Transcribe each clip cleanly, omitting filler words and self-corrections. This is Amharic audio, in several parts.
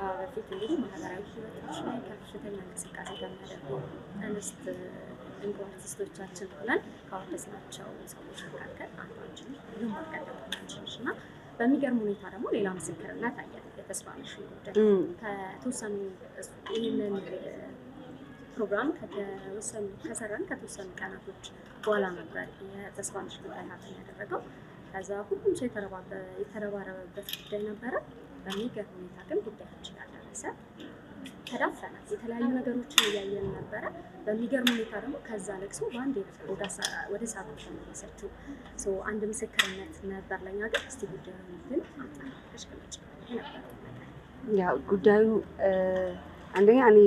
በፊት እንግዲህ ማህበራዊ ህይወቶች ላይ ከፍተኛ እንቅስቃሴ ከሚያደርጉ እንስት እንቁ አርቲስቶቻችን ብለን ካወደስናቸው ሰዎች መካከል አንዷችን ግንባር ቀደምታችን ነች እና በሚገርም ሁኔታ ደግሞ ሌላ ምስክርነት አየን። የተስፋነሽ ጉዳይ ከተወሰኑ ይህንን ፕሮግራም ከሰራን ከተወሰኑ ቀናቶች በኋላ ነበር የተስፋነሽ ጉዳይ ሀብትን ያደረገው። ከዛ ሁሉም ሰው የተረባረበበት ጉዳይ ነበረ። በሚገርም ሁኔታ ግን ጉዳያችን ያልደረሰ ተዳፈነ። የተለያዩ ነገሮችን እያየን ነበረ። በሚገርም ሁኔታ ደግሞ ከዛ ለቅሶ በአንድ ወደ ሳቅ ተመለሰችው። አንድ ምስክርነት ነበር ለኛ ግን እስቲ ጉዳዩን ግን አጣራሽ ከመጭ ነበር ያው ጉዳዩ አንደኛ እኔ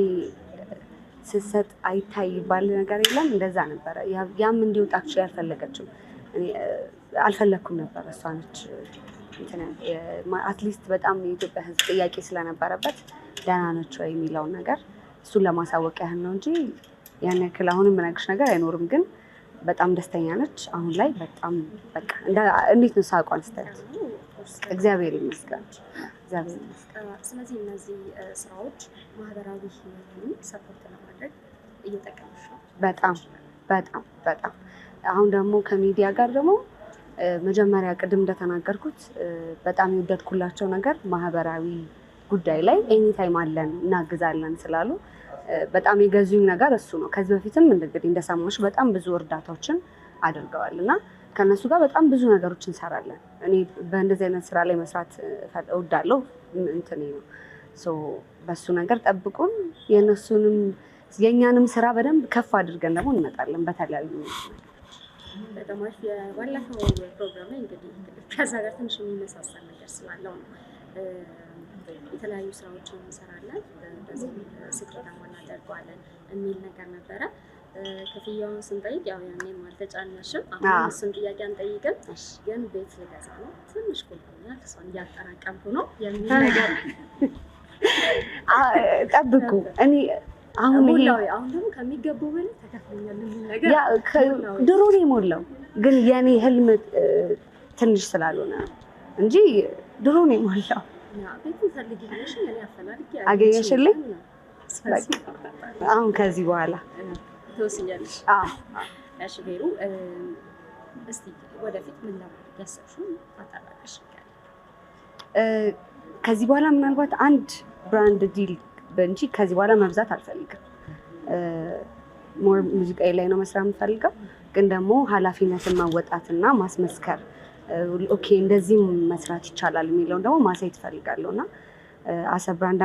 ስሰጥ አይታይ ባለ ነገር የለም እንደዛ ነበረ። ያም እንዲወጣች ያልፈለገችው እኔ አልፈለኩም ነበር። እሷ ነች አትሊስት በጣም የኢትዮጵያ ሕዝብ ጥያቄ ስለነበረበት ደህና ነች ወይ የሚለውን ነገር እሱን ለማሳወቅ ያህል ነው እንጂ ያን ያክል አሁንም የምነግርሽ ነገር አይኖርም። ግን በጣም ደስተኛ ነች አሁን ላይ በጣም በቃ እንዴት ነው ሳቋን ስታያት እግዚአብሔር ይመስገን። ስለዚህ እነዚህ ስራዎች ማህበራዊ ህይወትን ሰፖርት ለማድረግ እየጠቀመሽ ነው? በጣም አሁን ደግሞ ከሚዲያ ጋር ደግሞ መጀመሪያ ቅድም እንደተናገርኩት በጣም የወደድኩላቸው ነገር ማህበራዊ ጉዳይ ላይ ኤኒታይም አለን እናግዛለን ስላሉ በጣም የገዙኝ ነገር እሱ ነው። ከዚህ በፊትም እንግዲህ እንደሰማሽ በጣም ብዙ እርዳታዎችን አድርገዋል እና ከነሱ ጋር በጣም ብዙ ነገሮች እንሰራለን። እኔ በእንደዚህ አይነት ስራ ላይ መስራት እወዳለሁ እንትኔ ነው። በሱ ነገር ጠብቁን። የእኛንም ስራ በደንብ ከፍ አድርገን ደግሞ እንመጣለን በተለያዩ በጣም አሪፍ። ባለፈው ፕሮግራም ላይ እንግዲህ ከዛ ጋር ትንሽ የሚመሳሰል ነገር ስላለው ነው የተለያዩ ስራዎችን እንሰራለን በዚህ ስኬታማ እናደርገዋለን የሚል ነገር ነበረ። ክፍያውን ስንጠይቅ ያው ያኔም አልተጫነሽም። አሁን እሱን ጥያቄ አንጠይቅም፣ ግን ቤት ልገዛ ነው ትንሽ ቆይቶኛል እሷን እያጠራቀምኩ ነው የሚል ነገር ጠብቁ። እኔ አሁን ደግሞ ከሚገባው በላይ ተከፍለኛል የሚል ነገር ድሮ ነው የሞላው። ግን የኔ ህልም ትንሽ ስላልሆነ እንጂ ድሮ ነው የሞላው። ቤቱን ፈልጊልሽ እኔ አፈላልጌ አገኘሽልኝ። አሁን ከዚህ በኋላ ትወስኛለሽ? እሺ ቤሩ፣ እስቲ ወደፊት ምን ለማድረግ ያሰብሽው አጣራሽ? ከዚህ በኋላ ምናልባት አንድ ብራንድ ዲል እንጂ ከዚህ በኋላ መብዛት አልፈልግም። ሞር ሙዚቃዬ ላይ ነው መስራት የምፈልገው። ግን ደግሞ ኃላፊነትን ማወጣትና ማስመስከር ኦኬ እንደዚህ መስራት ይቻላል የሚለውን ደግሞ ማሳየት እፈልጋለሁና አሰ ብራንድ